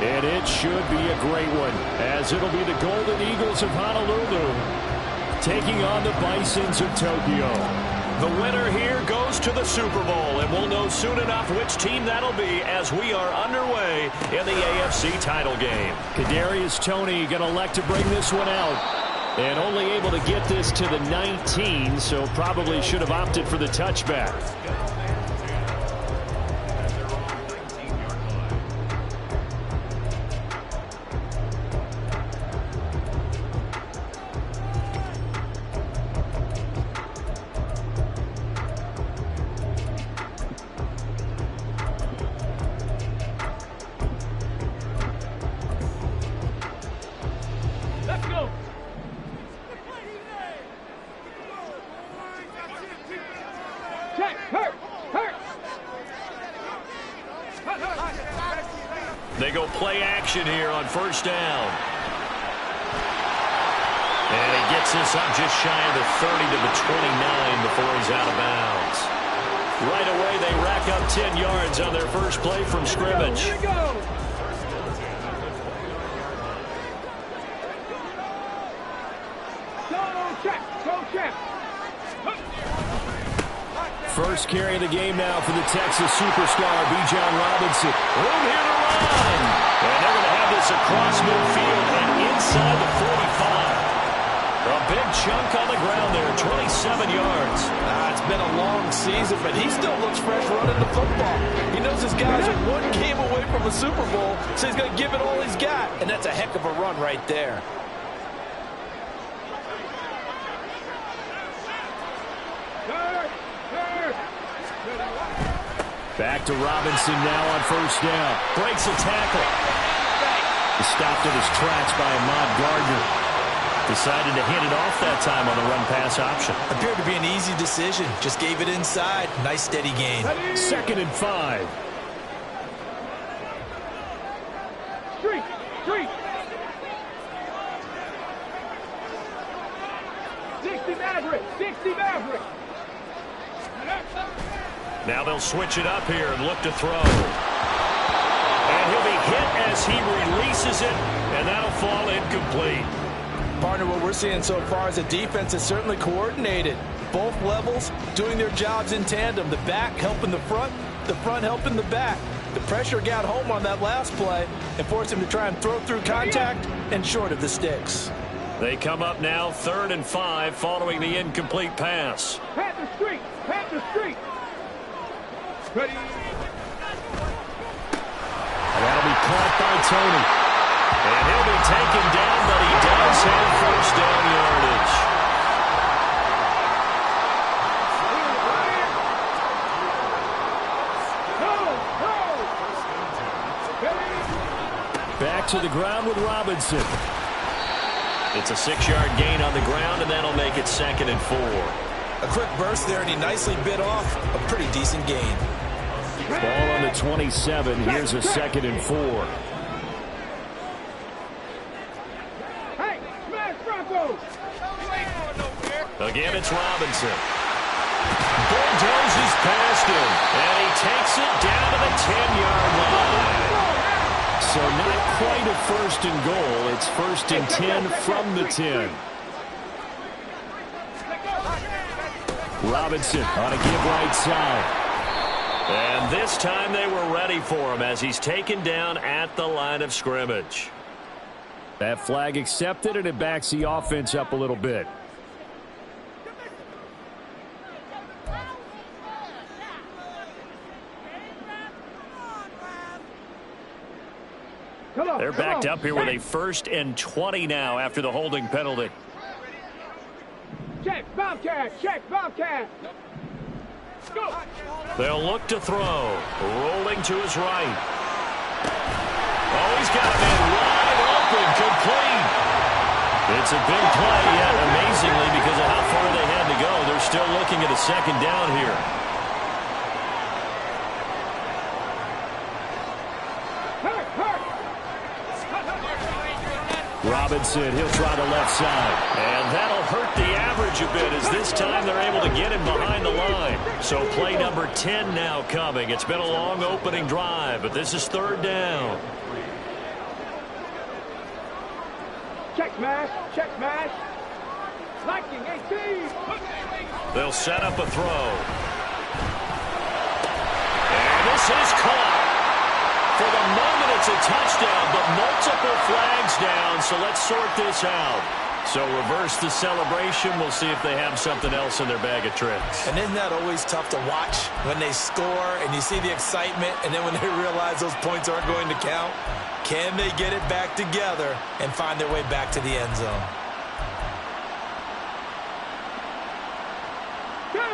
And it should be a great one, as it'll be the Golden Eagles of Honolulu taking on the Bisons of Tokyo. The winner here goes to the Super Bowl, and we'll know soon enough which team that'll be as we are underway in the AFC title game. Kadarius Toney going to elect to bring this one out, and only able to get this to the 19, so probably should have opted for the touchback. They go play action here on first down. And he gets this up just shy of the 30 to the 29 before he's out of bounds. Right away, they rack up 10 yards on their first play from scrimmage. Here we go. Go check. First carry of the game now for the Texas superstar, Bijan Robinson. Room here to run. And they're going to have this across midfield and inside the 45. A big chunk on the ground there, 27 yards. It's been a long season, but he still looks fresh running the football. He knows his guys are one game away from a Super Bowl, so he's going to give it all he's got. And that's a heck of a run right there. Back to Robinson now on first down. Breaks a tackle. He's stopped in his tracks by Ahmad Gardner. Decided to hand it off that time on the run-pass option. Appeared to be an easy decision. Just gave it inside. Nice steady gain. 2nd and 5. Street. 60 Maverick. Now they'll switch it up here and look to throw. And he'll be hit as he releases it, and that'll fall incomplete. Partner, what we're seeing so far is the defense is certainly coordinated. Both levels doing their jobs in tandem. The back helping the front helping the back. The pressure got home on that last play and forced him to try and throw through contact and short of the sticks. They come up now 3rd and 5 following the incomplete pass. Pat the street. Ready. That'll be caught by Toney. And he'll be taken down, but he does have first down yardage. Back to the ground with Robinson. It's a 6-yard gain on the ground, and that'll make it 2nd and 4. A quick burst there, and he nicely bit off a pretty decent gain. Ball on the 27. Here's a 2nd and 4. Hey, smash Broncos! Again, it's Robinson. Bulldozes past him, and he takes it down to the 10-yard line. So not quite a 1st and goal. It's 1st and 10 from the 10. Robinson on a give right side. And this time they were ready for him as he's taken down at the line of scrimmage. That flag accepted, and it backs the offense up a little bit. They're backed up here with a 1st and 20 now after the holding penalty. Check Bobcat. Go. They'll look to throw. Rolling to his right. Oh, he's got a man wide open. Complete. It's a big play, yet amazingly, because of how far they had to go, they're still looking at a 2nd down here. Robinson, he'll try the left side. And that'll hurt the average a bit as this time they're able to get him behind the line. So play number 10 now coming. It's been a long opening drive, but this is 3rd down. Check smash. Check smash. Liking 18. They'll set up a throw. And this is caught. For the moment, it's a touchdown, but multiple flags down, so let's sort this out. So reverse the celebration. We'll see if they have something else in their bag of tricks. And isn't that always tough to watch when they score and you see the excitement, and then when they realize those points aren't going to count? Can they get it back together and find their way back to the end zone?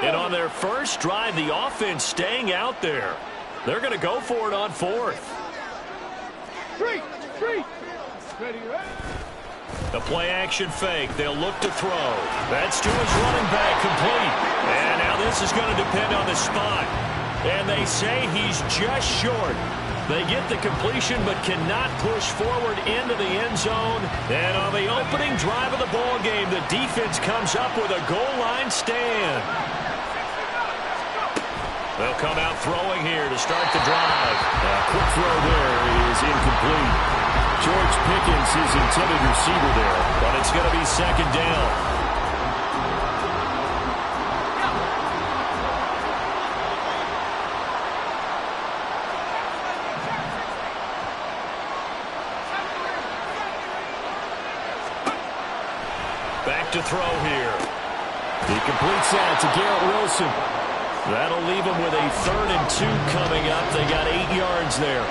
And on their first drive, the offense staying out there. They're going to go for it on fourth. Street. Ready, ready. The play-action fake. They'll look to throw. That's to his running back, complete. And now this is going to depend on the spot. And they say he's just short. They get the completion but cannot push forward into the end zone. And on the opening drive of the ball game, the defense comes up with a goal line stand. They'll come out throwing here to start the drive. Quick throw there is incomplete. George Pickens, his intended receiver there. But it's going to be second down. Back to throw here. He completes that to Garrett Wilson. That'll leave them with a 3rd and 2 coming up. They got 8 yards there.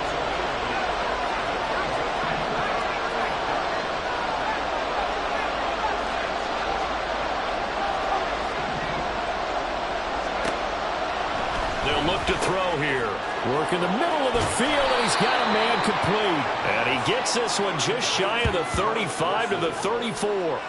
They'll look to throw here. Work in the middle of the field, and he's got a man complete. And he gets this one just shy of the 35 to the 34.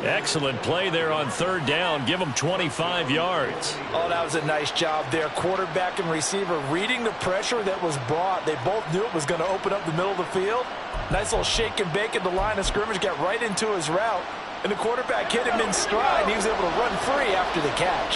Excellent play there on 3rd down. Give them 25 yards. Oh, that was a nice job there. Quarterback and receiver reading the pressure that was brought. They both knew it was going to open up the middle of the field. Nice little shake and bake at the line of scrimmage. Got right into his route. And the quarterback hit him in stride. And he was able to run free after the catch.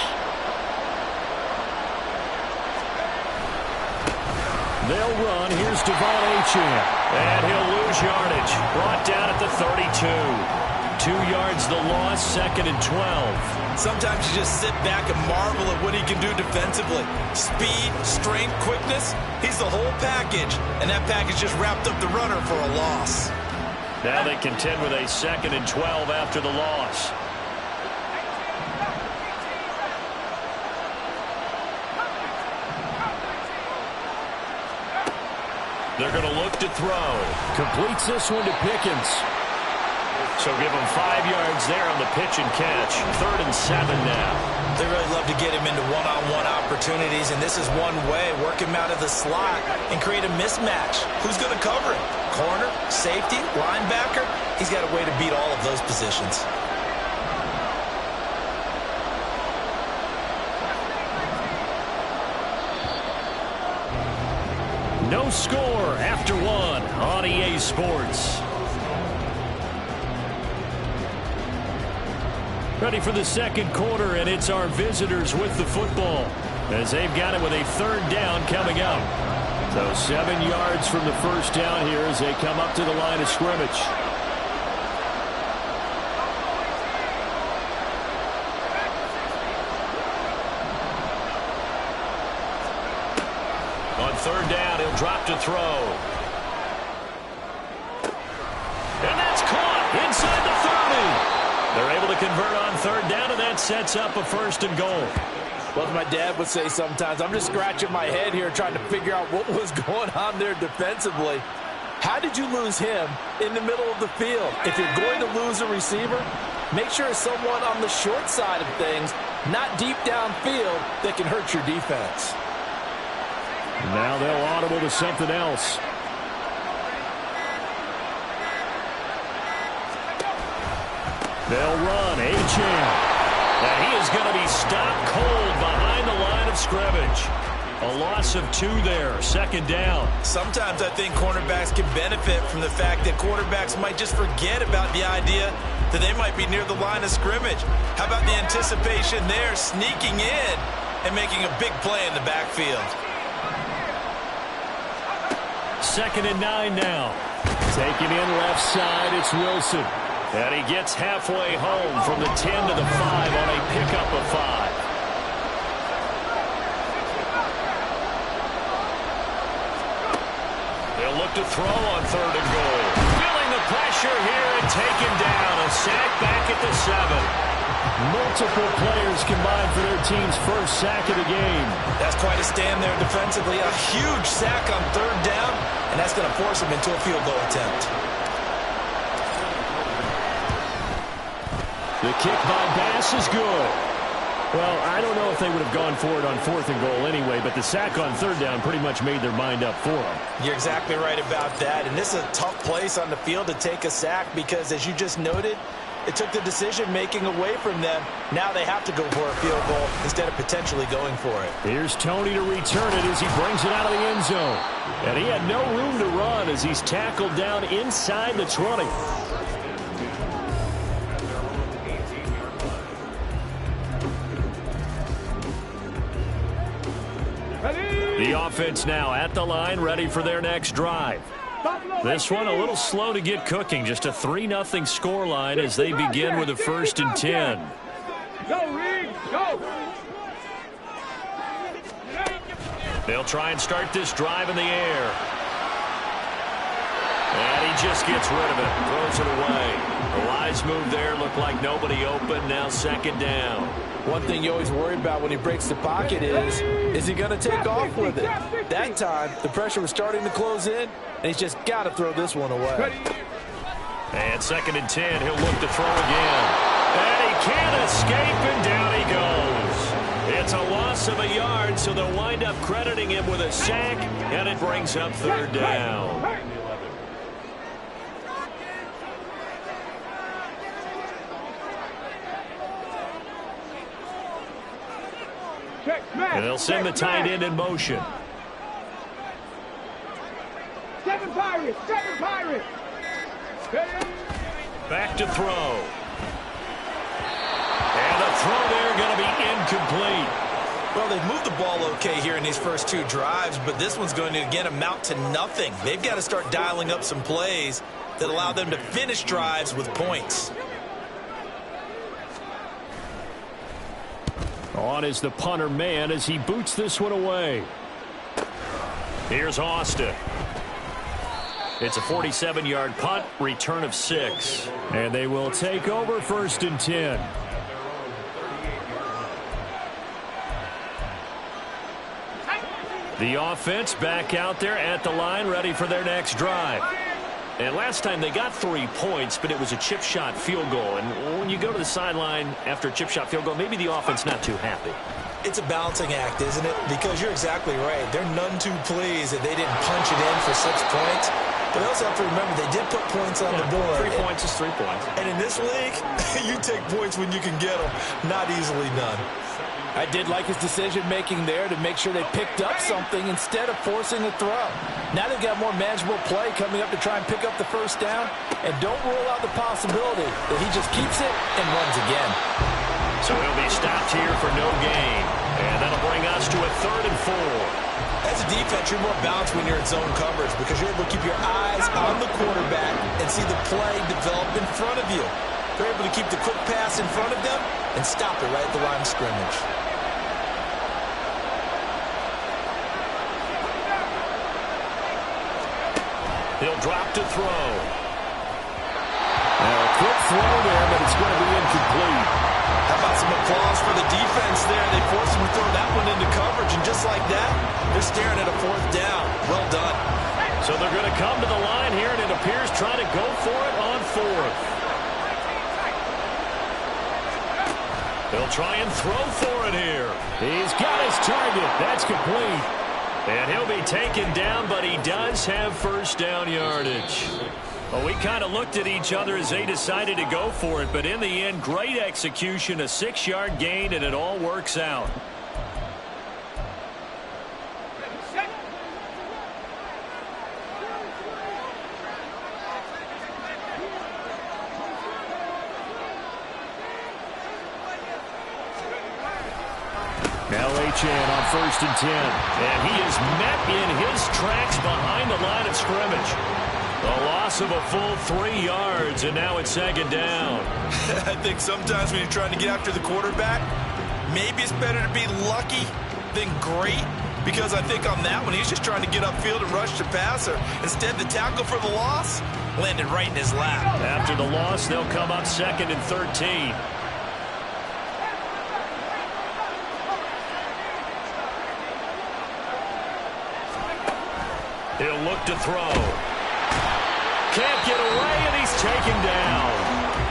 They'll run. Here's Devon Achane. And he'll lose yardage. Brought down at the 32. 2 yards the loss, 2nd and 12. Sometimes you just sit back and marvel at what he can do defensively. Speed, strength, quickness, he's the whole package. And that package just wrapped up the runner for a loss. Now they contend with a 2nd and 12 after the loss. They're going to look to throw. Completes this one to Pickens. So give him 5 yards there on the pitch and catch. 3rd and 7 now. They really love to get him into one-on-one opportunities, and this is one way. Work him out of the slot and create a mismatch. Who's going to cover him? Corner, safety, linebacker? He's got a way to beat all of those positions. No score after 1 on EA Sports. Ready for the 2nd quarter, and it's our visitors with the football as they've got it with a 3rd down coming up. So 7 yards from the first down here as they come up to the line of scrimmage. On 3rd down, he'll drop to throw. And that's caught inside the 30. They're able to convert on 3rd down, and that sets up a 1st and goal. Well, as my dad would say sometimes, I'm just scratching my head here trying to figure out what was going on there defensively. How did you lose him in the middle of the field? If you're going to lose a receiver, make sure it's someone on the short side of things, not deep downfield, that can hurt your defense. Now they'll audible to something else. They'll run. Achane. And he is going to be stopped cold behind the line of scrimmage. A loss of 2 there, 2nd down. Sometimes I think cornerbacks can benefit from the fact that quarterbacks might just forget about the idea that they might be near the line of scrimmage. How about the anticipation there, sneaking in and making a big play in the backfield? 2nd and 9 now. Taking in left side, it's Wilson. And he gets halfway home from the 10 to the 5 on a pickup of 5. They'll look to throw on 3rd and goal. Feeling the pressure here and taken down. A sack back at the 7. Multiple players combined for their team's first sack of the game. That's quite a stand there defensively. A huge sack on 3rd down, and that's going to force him into a field goal attempt. The kick by Bass is good. Well, I don't know if they would have gone for it on 4th and goal anyway, but the sack on 3rd down pretty much made their mind up for them. You're exactly right about that, and this is a tough place on the field to take a sack because, as you just noted, it took the decision-making away from them. Now they have to go for a field goal instead of potentially going for it. Here's Tony to return it as he brings it out of the end zone. And he had no room to run as he's tackled down inside the 20. The offense now at the line, ready for their next drive. This one a little slow to get cooking. Just a 3-0 scoreline as they begin with a 1st and 10. Go, Reed, go! They'll try and start this drive in the air. And he just gets rid of it. Throws it away. The wise move there. Looked like nobody open. Now 2nd down. One thing you always worry about when he breaks the pocket is he going to take off with it? That time, the pressure was starting to close in, and he's just got to throw this one away. And 2nd and 10, he'll look to throw again. And he can't escape, and down he goes. It's a loss of a yard, so they'll wind up crediting him with a sack, and it brings up 3rd down. And they'll send the tight end in motion. 7 Pirates! 7 Pirates! Back to throw. And the throw there going to be incomplete. Well, they've moved the ball okay here in these first 2 drives, but this one's going to, again, amount to nothing. They've got to start dialing up some plays that allow them to finish drives with points. On is the punter man as he boots this one away. Here's Austin. It's a 47-yard punt, return of 6. And they will take over 1st and 10. The offense back out there at the line, ready for their next drive. And last time they got 3 points, but it was a chip shot field goal. And when you go to the sideline after a chip shot field goal, maybe the offense not too happy. It's a balancing act, isn't it? Because you're exactly right. They're none too pleased that they didn't punch it in for 6 points. But they also have to remember they did put points on the board. 3 points is 3 points. And in this league, you take points when you can get them. Not easily done. I did like his decision-making there to make sure they picked up something instead of forcing a throw. Now they've got more manageable play coming up to try and pick up the 1st down. And don't rule out the possibility that he just keeps it and runs again. So he'll be stopped here for no gain. And that'll bring us to a 3rd and 4. As a defense, you're more balanced when you're in zone coverage because you're able to keep your eyes on the quarterback and see the play develop in front of you. They're able to keep the quick pass in front of them and stop it right at the line of scrimmage. He'll drop to throw. A quick throw there, but it's going to be incomplete. How about some applause for the defense there? They forced him to throw that one into coverage, and just like that, they're staring at a 4th down. Well done. So they're going to come to the line here, and it appears trying to go for it on 4th. They'll try and throw for it here. He's got his target. That's complete. And he'll be taken down, but he does have 1st down yardage. Well, we kind of looked at each other as they decided to go for it, but in the end, great execution, a 6-yard gain, and it all works out. LHN on 1st and 10. And he is met in his tracks behind the line of scrimmage. A loss loss of a full 3 yards, and now it's second down. I think sometimes when you're trying to get after the quarterback, maybe it's better to be lucky than great, because I think on that one, he's just trying to get upfield and rush the passer. Instead, the tackle for the loss landed right in his lap. After the loss, they'll come up 2nd and 13. He'll look to throw. Can't get away, and he's taken down.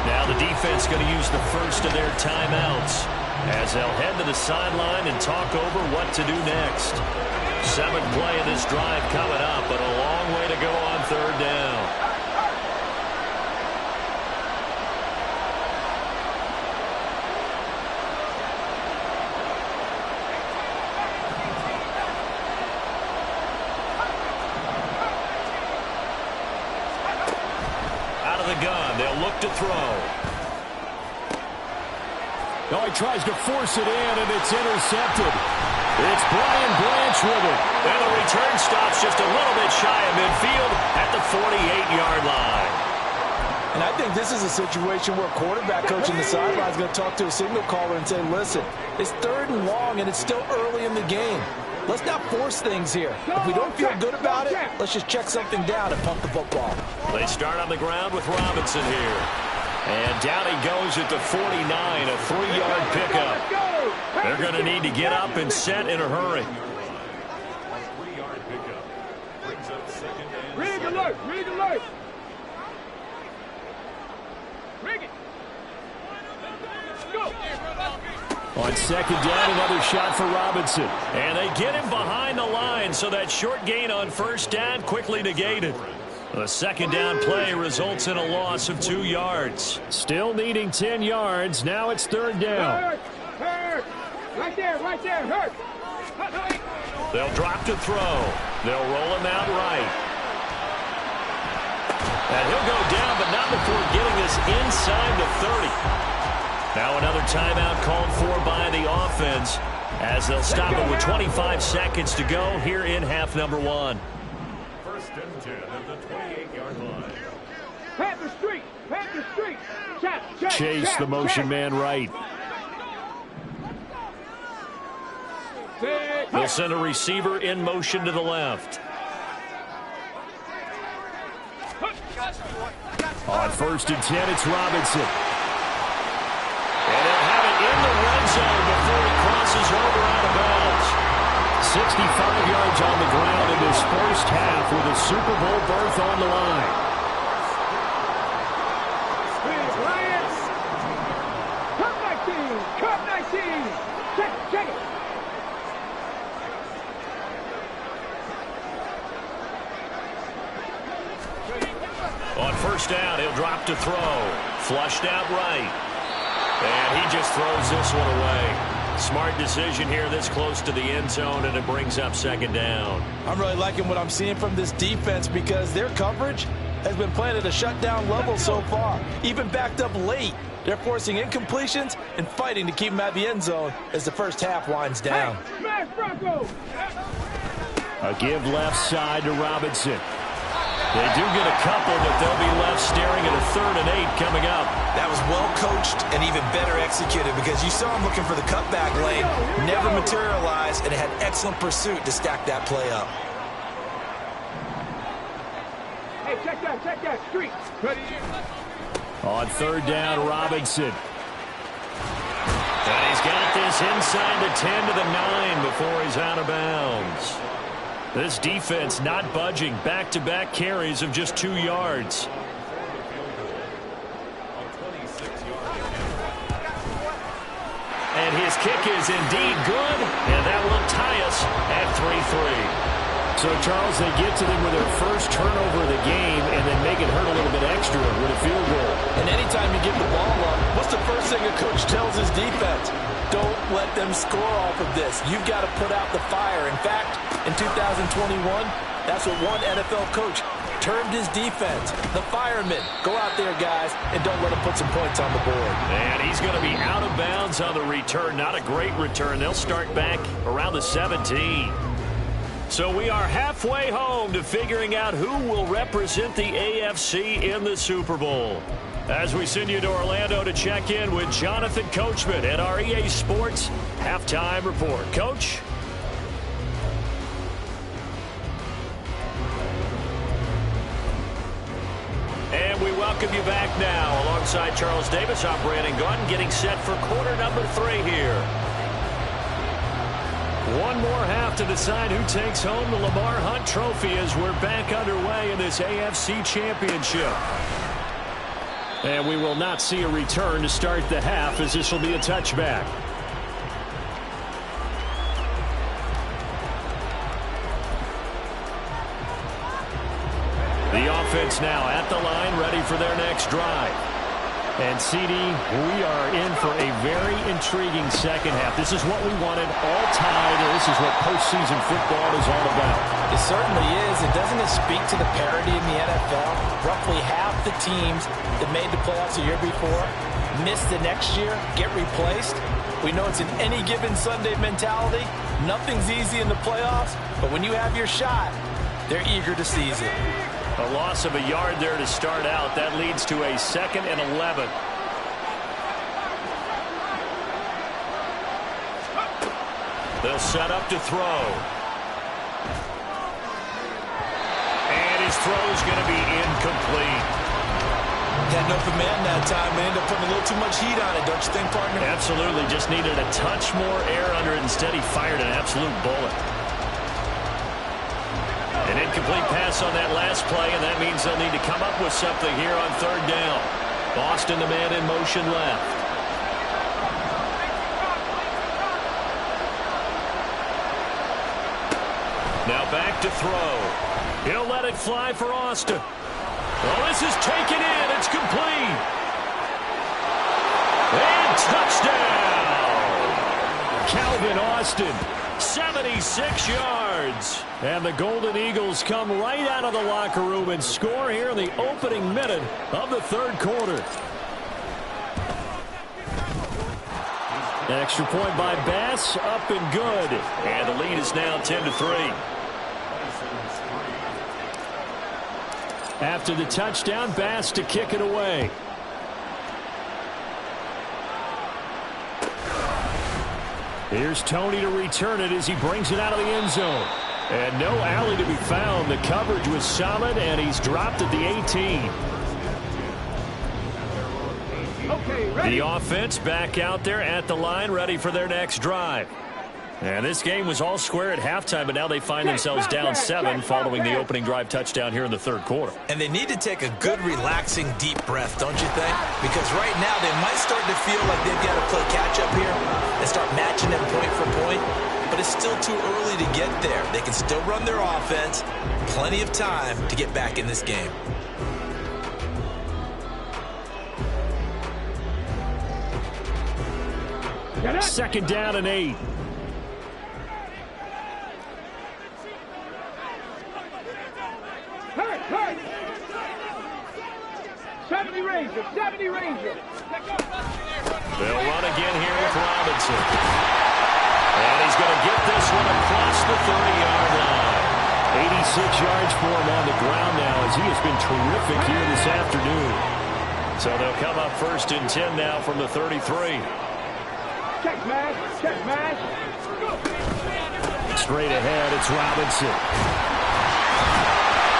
Now the defense going to use the first of their timeouts as they'll head to the sideline and talk over what to do next. 7th play of this drive coming up, but a long way to go on 3rd down. They'll look to throw. No, he tries to force it in, and it's intercepted. It's Brian Branch with it. And the return stops just a little bit shy of midfield at the 48-yard line. And I think this is a situation where quarterback coach in the sideline is going to talk to a signal caller and say, listen, it's 3rd and long, and it's still early in the game. Let's not force things here. If we don't feel good about it, let's just check something down and pump the football. They start on the ground with Robinson here. And down he goes at the 49, a 3-yard pickup. They're going to need to get up and set in a hurry. Rig alert! Rig alert! Rig it! Go! On 2nd down, another shot for Robinson. And they get him behind the line, so that short gain on 1st down quickly negated. The 2nd down play results in a loss of 2 yards. Still needing 10 yards. Now it's 3rd down. Hurt! Hurt! Right there, hurt! They'll drop to throw. They'll roll him out right. And he'll go down, but not before getting this inside the 30. Now another timeout called for by the offense as they'll stop it with 25 seconds to go here in half number 1. 1st and 10 at the 28-yard line. Panther Street! Panther Street! Check, Chase the motion man right. They'll send a receiver in motion to the left. On 1st and 10, it's Robinson. And he'll have it in the red zone before he crosses over out of bounds. 65 yards on the ground in this first half with a Super Bowl berth on the line. Lions! Cut 19! Check it! On 1st down, he'll drop to throw. Flushed out right. And he just throws this one away. Smart decision here this close to the end zone, and it brings up 2nd down. I'm really liking what I'm seeing from this defense because their coverage has been playing at a shutdown level so far. Even backed up late, they're forcing incompletions and fighting to keep them at the end zone as the first half winds down. Hey, smash Bronco! A give left side to Robinson. They do get a couple, but they'll be left staring at a 3rd and 8 coming up. That was well coached and even better executed because you saw him looking for the cutback lane, never materialized, and had excellent pursuit to stack that play up. Hey, check that street. On 3rd down, Robinson. And he's got this inside the 10 to the 9 before he's out of bounds. This defense not budging. Back-to-back carries of just 2 yards. And his kick is indeed good, and that will tie us at 3-3. So, Charles, they get to them with their first turnover of the game and then make it hurt a little bit extra with a field goal. And anytime you give the ball up, what's the first thing a coach tells his defense? Don't let them score off of this. You've got to put out the fire. In fact, in 2021, that's what one NFL coach termed his defense. The firemen. Go out there, guys, and don't let them put some points on the board. And he's going to be out of bounds on the return. Not a great return. They'll start back around the 17. So we are halfway home to figuring out who will represent the AFC in the Super Bowl. As we send you to Orlando to check in with Jonathan Coachman at our EA Sports Halftime Report. Coach? And we welcome you back now. Alongside Charles Davis, I'm Brandon Gunn, getting set for quarter number 3 here. One more half to decide who takes home the Lamar Hunt Trophy as we're back underway in this AFC Championship. And we will not see a return to start the half, as this will be a touchback. The offense now at the line, ready for their next drive. And, CD, we are in for a very intriguing second half. This is what we wanted, all tied, and this is what postseason football is all about. It certainly is. And doesn't it speak to the parity in the NFL? Roughly half the teams that made the playoffs the year before miss the next year, get replaced. We know it's an any given Sunday mentality. Nothing's easy in the playoffs, but when you have your shot, they're eager to seize it. A loss of a yard there to start out. That leads to a 2nd and 11. They'll set up to throw. And his throw is going to be incomplete. Got an open man that time and ended up putting a little too much heat on it, don't you think, partner? Absolutely. Just needed a touch more air under it. Instead, he fired an absolute bullet. An incomplete pass on that last play, and that means they'll need to come up with something here on 3rd down. Boston, the man in motion left. Now back to throw. He'll let it fly for Austin. Well, this is taken in. It's complete. And touchdown! Calvin Austin, 76 yards. And the Golden Eagles come right out of the locker room and score here in the opening minute of the 3rd quarter. An extra point by Bass, up and good. And the lead is now 10-3. After the touchdown, Bass to kick it away. Here's Tony to return it as he brings it out of the end zone. And no alley to be found. The coverage was solid, and he's dropped at the 18. Okay, ready. The offense back out there at the line, ready for their next drive. And this game was all square at halftime, but now they find themselves down 7 following the opening drive touchdown here in the 3rd quarter. And they need to take a good, relaxing, deep breath, don't you think? Because right now they might start to feel like they've got to play catch-up here and start matching them point for point. But it's still too early to get there. They can still run their offense. Plenty of time to get back in this game. Second down and 8. Hurry. 70 Rangers, 70 Rangers. They'll run again here with Robinson. And he's going to get this one across the 30-yard line. 86 yards for him on the ground now as he has been terrific here this afternoon. So they'll come up 1st and 10 now from the 33. Check mash. Straight ahead, it's Robinson.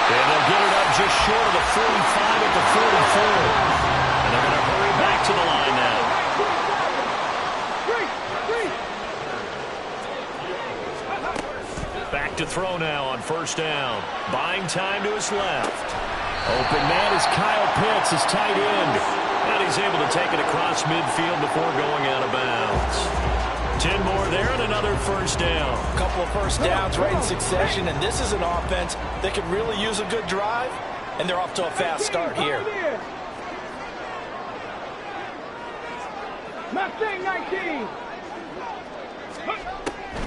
And they'll get it up just short of the 45 at the 44. And they're going to hurry back to the line now. Back to throw now on 1st down. Buying time to his left. Open man is Kyle Pitts, his tight end. And he's able to take it across midfield before going out of bounds. 10 more there and another 1st down. A couple of first downs right in succession, and this is an offense that could really use a good drive, and they're off to a fast start here. Mustang 19.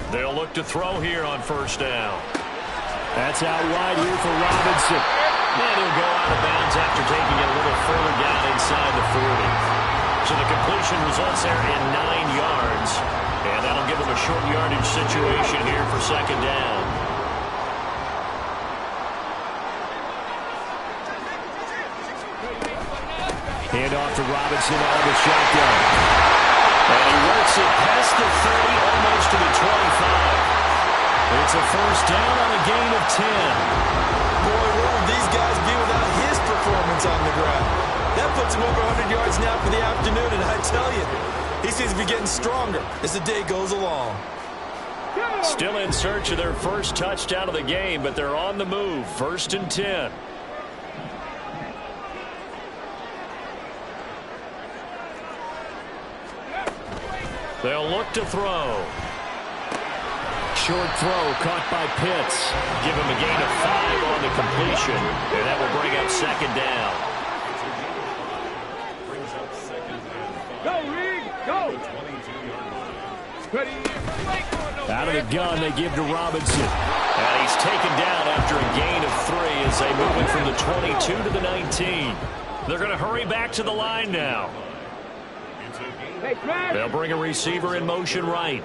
They'll look to throw here on 1st down. That's out wide here for Robinson. And he'll go out of bounds after taking it a little further down inside the 40. So the completion results there in 9 yards. And that'll give them a short yardage situation here for 2nd down. Hand off to Robinson out of the shotgun. And he works it past the 30, almost to the 25. It's a first down on a gain of 10. Boy, what would these guys be without his performance on the ground? That puts him over 100 yards now for the afternoon, and I tell you, he seems to be getting stronger as the day goes along. Still in search of their first touchdown of the game, but they're on the move. First and 10. They'll look to throw. Short throw caught by Pitts. Give him a gain of 5 on the completion, and that will bring up second down. Go, Reed, go. Out of the gun, they give to Robinson. And he's taken down after a gain of 3 as they move it from the 22 to the 19. They're going to hurry back to the line now. They'll bring a receiver in motion right.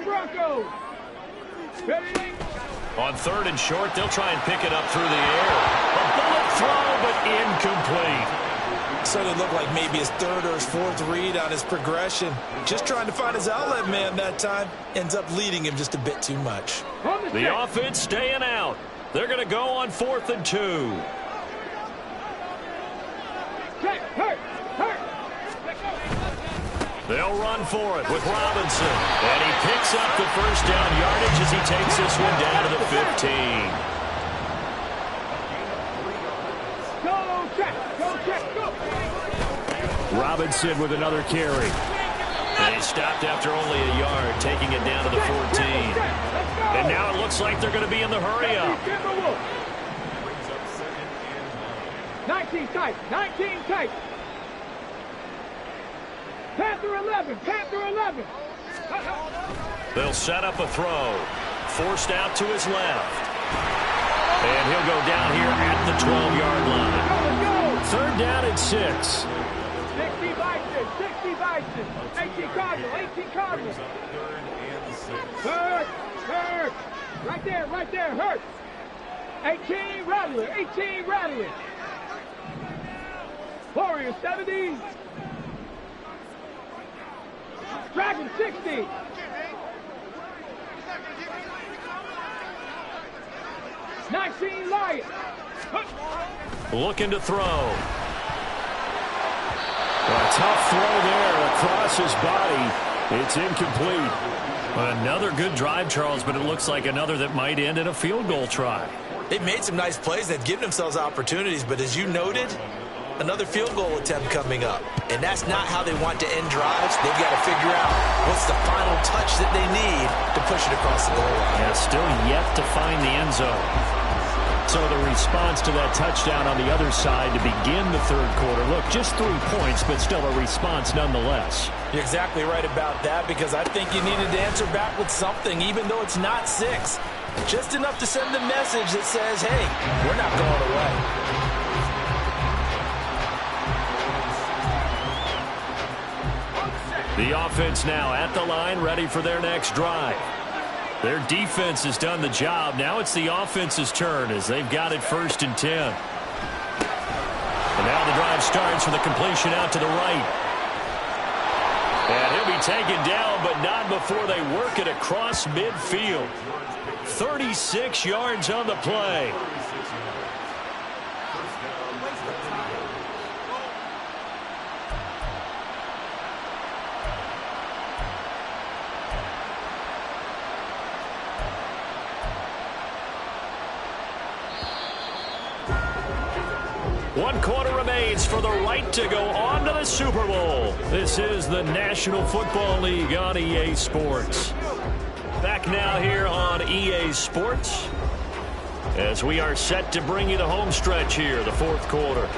Broncos. On third and short, they'll try and pick it up through the air. A bullet throw, but incomplete. So it looked like maybe his third or his fourth read on his progression. Just trying to find his outlet man that time. Ends up leading him just a bit too much. The offense staying out. They're going to go on 4th and 2. They'll run for it with Robinson. And he picks up the first down yardage as he takes this one down to the 15. Go, check, go. Robinson with another carry. And he stopped after only a yard, taking it down to the 14. And now it looks like they're going to be in the hurry-up. 19 tight, 19 tight. Panther 11, Panther 11. They'll set up a throw. Forced out to his left. And he'll go down here at the 12-yard line. Third down at 6. 60 Bison, 18 Cardinals. Hurt. Right there, hurt. 18 Rattler. Warriors 70. Dragon 60. Lion. Looking to throw. A tough throw there across his body. It's incomplete. Another good drive, Charles, but it looks like another that might end in a field goal try. They've made some nice plays. They've given themselves opportunities, but as you noted, another field goal attempt coming up. And that's not how they want to end drives. They've got to figure out what's the final touch that they need to push it across the goal line. Yeah, still yet to find the end zone. So the response to that touchdown on the other side to begin the third quarter. Look, just 3 points, but still a response nonetheless. You're exactly right about that, because I think you needed to answer back with something, even though it's not 6. Just enough to send a message that says, hey, we're not going away. The offense now at the line, ready for their next drive. Their defense has done the job. Now it's the offense's turn as they've got it 1st and 10. And now the drive starts with a completion out to the right. And he'll be taken down, but not before they work it across midfield. 36 yards on the play. One quarter remains for the right to go on to the Super Bowl. This is the National Football League on EA Sports. Back now here on EA Sports as we are set to bring you the home stretch here, the 4th quarter.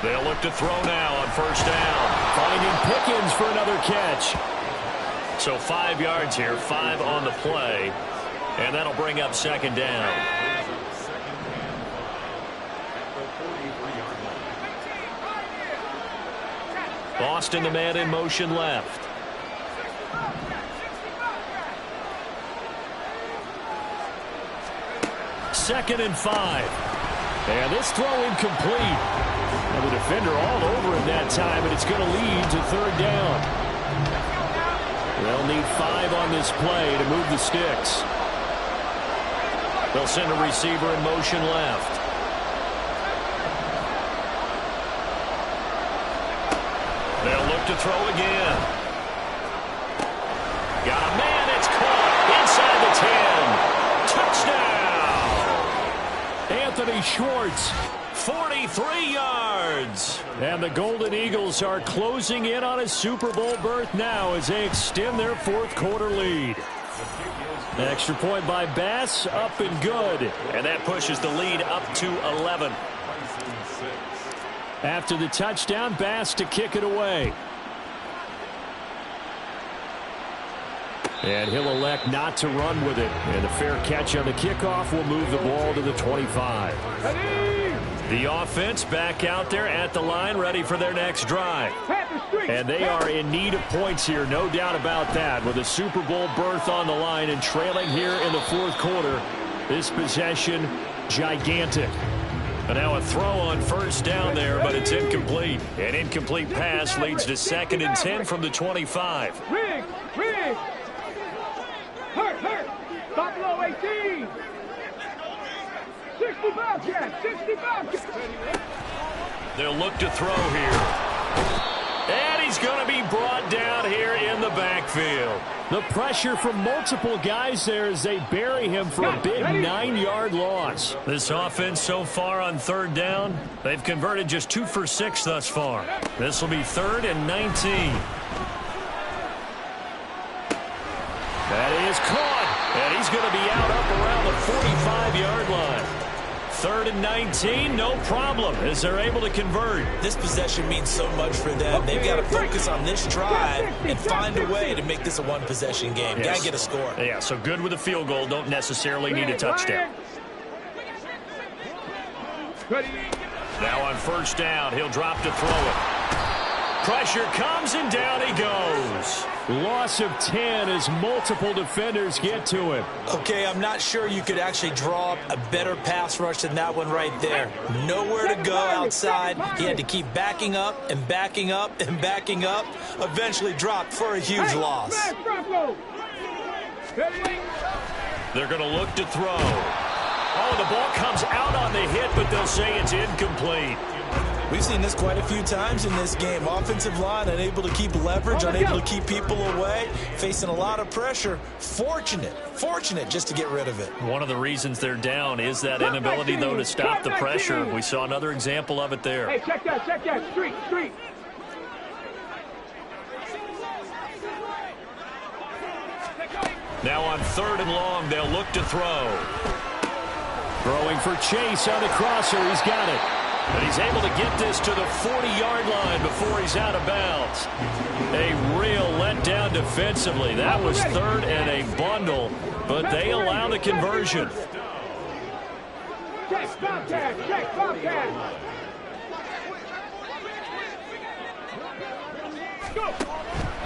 They'll look to throw now on first down. Finding Pickens for another catch. So 5 yards here, 5 on the play. And that'll bring up second down. Boston, the man in motion left. Second and 5. And this throw incomplete. And the defender all over him that time, and it's going to lead to third down. They'll need 5 on this play to move the sticks. They'll send a receiver in motion left. They'll look to throw again. Got a man, it's caught inside the 10. Touchdown! Anthony Schwartz. 43 yards. And the Golden Eagles are closing in on a Super Bowl berth now as they extend their fourth quarter lead. Extra point by Bass, up and good. And that pushes the lead up to 11. After the touchdown, Bass to kick it away. And he'll elect not to run with it. And a fair catch on the kickoff will move the ball to the 25. The offense back out there at the line, ready for their next drive. And they are in need of points here, no doubt about that. With a Super Bowl berth on the line and trailing here in the fourth quarter, this possession, gigantic. And now a throw on first down there, but it's incomplete. An incomplete pass leads to second and 10 from the 25. Rig! Hurt! Stop below 18! 65 catch! 65 catch! They'll look to throw here. And he's going to be brought down here in the backfield. The pressure from multiple guys there as they bury him for a big 9-yard loss. This offense so far on third down, they've converted just 2 for 6 thus far. This will be 3rd and 19. That is caught. And he's going to be out up around the 45-yard line. 3rd and 19, no problem, as they're able to convert. This possession means so much for them. They've got to focus on this drive and find a way to make this a one-possession game. Yes. Got to get a score. Yeah, so good with a field goal. Don't necessarily need a touchdown. Now on first down, he'll drop to throw it. Pressure comes, and down he goes. Loss of 10 as multiple defenders get to him. Okay, I'm not sure you could actually draw up a better pass rush than that one right there. Nowhere to go outside. He had to keep backing up and backing up and backing up. Eventually dropped for a huge loss. They're going to look to throw. Oh, the ball comes out on the hit, but they'll say it's incomplete. We've seen this quite a few times in this game. Offensive line unable to keep leverage, unable to keep people away, facing a lot of pressure. Fortunate just to get rid of it. One of the reasons they're down is that inability, though, to stop the pressure. We saw another example of it there. Hey, check that. Street. Now on 3rd and long, they'll look to throw. Throwing for Chase on the crosser. He's got it. But he's able to get this to the 40-yard line before he's out of bounds. A real letdown defensively. That was 3rd and a bundle, but they allow the conversion. Check Bobcat.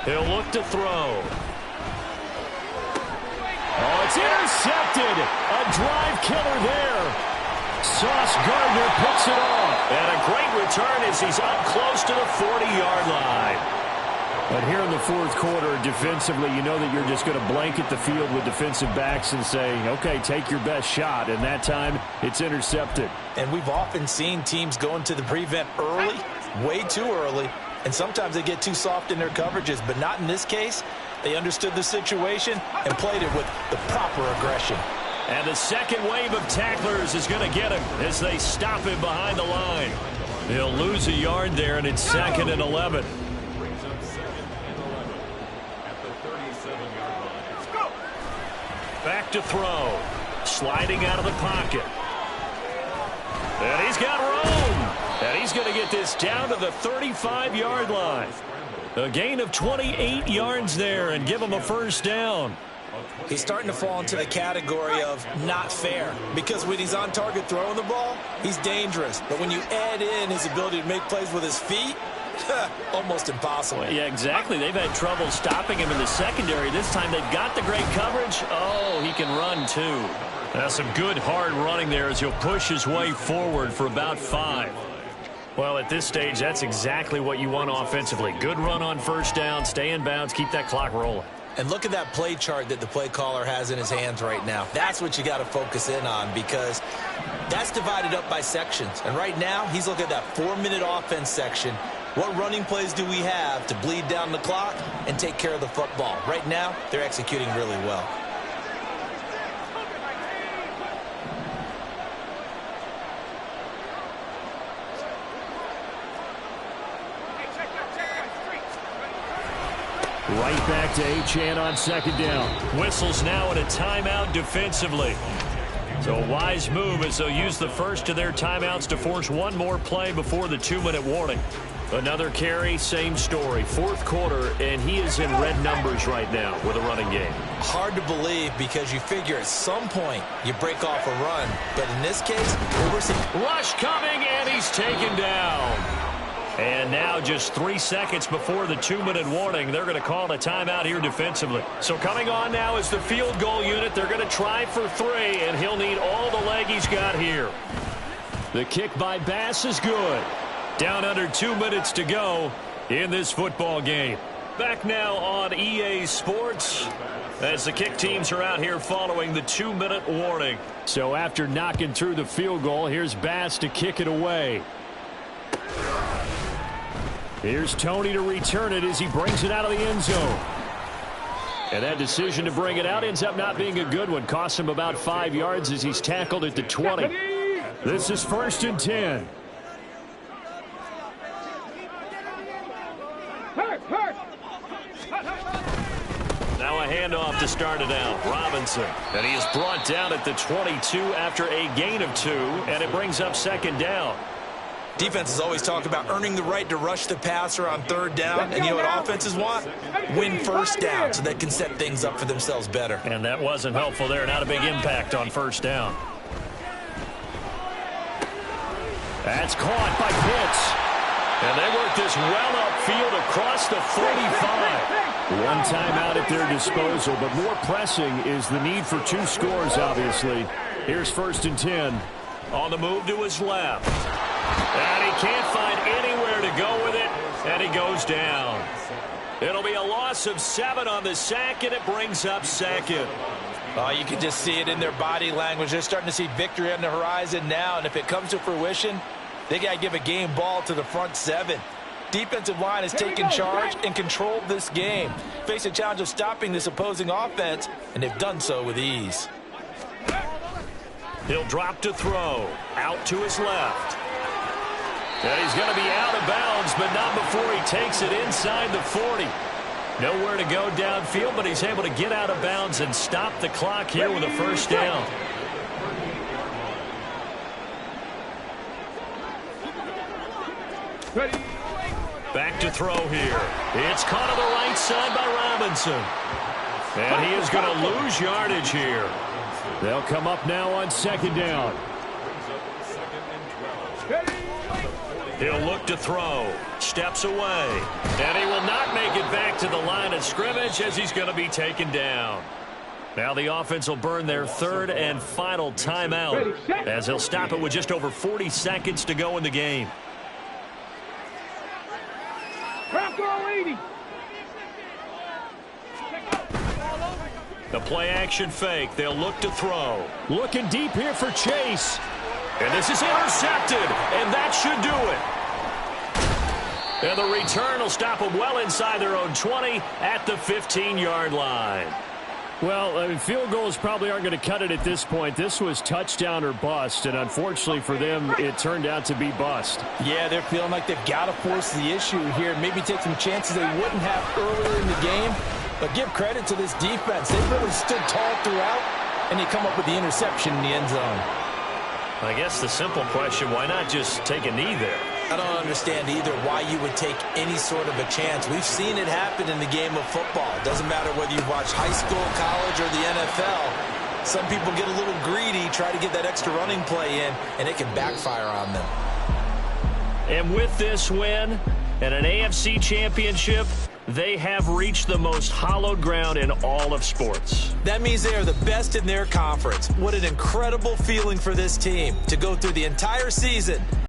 He'll look to throw. Oh, it's intercepted. A drive killer there. Sauce Gardner picks it off. And a great return as he's up close to the 40-yard line. But here in the fourth quarter, defensively, you know that you're just going to blanket the field with defensive backs and say, okay, take your best shot. And that time, it's intercepted. And we've often seen teams go into the prevent early, way too early, and sometimes they get too soft in their coverages. But not in this case. They understood the situation and played it with the proper aggression. And the second wave of tacklers is going to get him as they stop him behind the line. He'll lose a yard there, and it's 2nd and 11. Back to throw. Sliding out of the pocket. And he's got room. And he's going to get this down to the 35-yard line. A gain of 28 yards there and give him a first down. He's starting to fall into the category of not fair, because when he's on target throwing the ball, he's dangerous. But when you add in his ability to make plays with his feet, almost impossible. Yeah, exactly. They've had trouble stopping him in the secondary. This time they've got the great coverage. Oh, he can run too. That's some good hard running there as he'll push his way forward for about 5. Well, at this stage, that's exactly what you want offensively. Good run on first down, stay in bounds, keep that clock rolling. And look at that play chart that the play caller has in his hands right now. That's what you got to focus in on, because that's divided up by sections. And right now, he's looking at that 4-minute offense section. What running plays do we have to bleed down the clock and take care of the football? Right now, they're executing really well. Right back to Achane on second down. Whistles now in a timeout defensively. So a wise move as they'll use the first of their timeouts to force one more play before the 2-minute warning. Another carry, same story. Fourth quarter, and he is in red numbers right now with a running game. Hard to believe, because you figure at some point you break off a run. But in this case, we're seeing Rush coming, and he's taken down. And now just 3 seconds before the 2-minute warning, they're going to call a timeout here defensively. So coming on now is the field goal unit. They're going to try for 3, and he'll need all the leg he's got here. The kick by Bass is good. Down under 2 minutes to go in this football game. Back now on EA Sports as the kick teams are out here following the 2-minute warning. So after knocking through the field goal, here's Bass to kick it away. Here's Tony to return it as he brings it out of the end zone. And that decision to bring it out ends up not being a good one. Costs him about 5 yards as he's tackled at the 20. This is 1st and 10. Now a handoff to start it out. Robinson. And he is brought down at the 22 after a gain of 2. And it brings up 2nd down. Defenses always talk about earning the right to rush the passer on 3rd down. And you know what offenses want? Win first down so they can set things up for themselves better. And that wasn't helpful there. Not a big impact on 1st down. That's caught by Pitts. And they work this well upfield across the 45. One timeout at their disposal, but more pressing is the need for 2 scores, obviously. Here's 1st and 10. On the move to his left. And he can't find anywhere to go with it, and he goes down. It'll be a loss of 7 on the sack, and it brings up 2nd. Oh, you can just see it in their body language. They're starting to see victory on the horizon now, and if it comes to fruition, they got to give a game ball to the front 7. Defensive line has taken charge and controlled this game. Face a challenge of stopping this opposing offense, and they've done so with ease. He'll drop to throw. Out to his left. And he's going to be out of bounds, but not before he takes it inside the 40. Nowhere to go downfield, but he's able to get out of bounds and stop the clock here with a first down. Back to throw here. It's caught on the right side by Robinson. And he is going to lose yardage here. They'll come up now on 2nd down. He'll look to throw. Steps away. And he will not make it back to the line of scrimmage as he's going to be taken down. Now the offense will burn their 3rd and final timeout as they'll stop it with just over 40 seconds to go in the game. The play action fake. They'll look to throw. Looking deep here for Chase. And this is intercepted, and that should do it. And the return will stop them well inside their own 20 at the 15-yard line. Well, I mean, field goals probably aren't going to cut it at this point. This was touchdown or bust, and unfortunately for them, it turned out to be bust. Yeah, they're feeling like they've got to force the issue here, maybe take some chances they wouldn't have earlier in the game. But give credit to this defense. They've really stood tall throughout, and they come up with the interception in the end zone. I guess the simple question, why not just take a knee there? I don't understand either why you would take any sort of a chance. We've seen it happen in the game of football. It doesn't matter whether you've watched high school, college, or the NFL. Some people get a little greedy, try to get that extra running play in, and it can backfire on them. And with this win and an AFC championship, they have reached the most hallowed ground in all of sports. That means they are the best in their conference. What an incredible feeling for this team to go through the entire season